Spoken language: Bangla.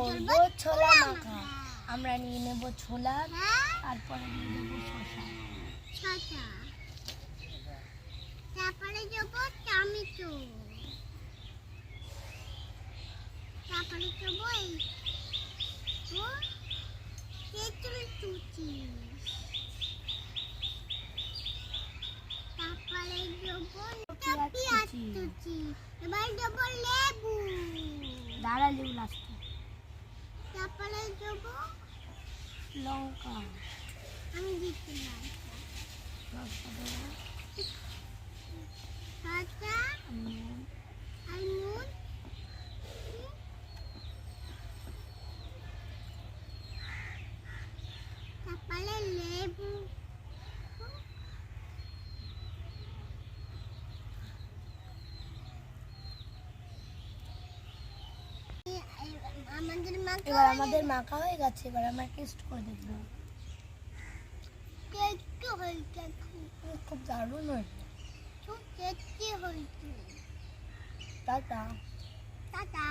করবো ছোলা মাখা। আমরা নিয়ে নেব ছোলা, তারপরে নিয়ে নেব শসা, তারপরে দেব টমেটো, তারপরে দেব তেঁতুল কুচি, তারপরে দেব পেঁয়াজ কুচি, এবার দেব লেবু, দাঁড়া লেবু লাস্টে, তারপরে দেব লঙ্কা, আমি দিচ্ছি না, তারপরে লেবু, আমাদের মাখা হয়ে গেছে। এবার আমরা টেস্ট করে দেখবো। খুব দারুণ হয়েছে, খুব টেস্টি হয়েছে। Tata tata.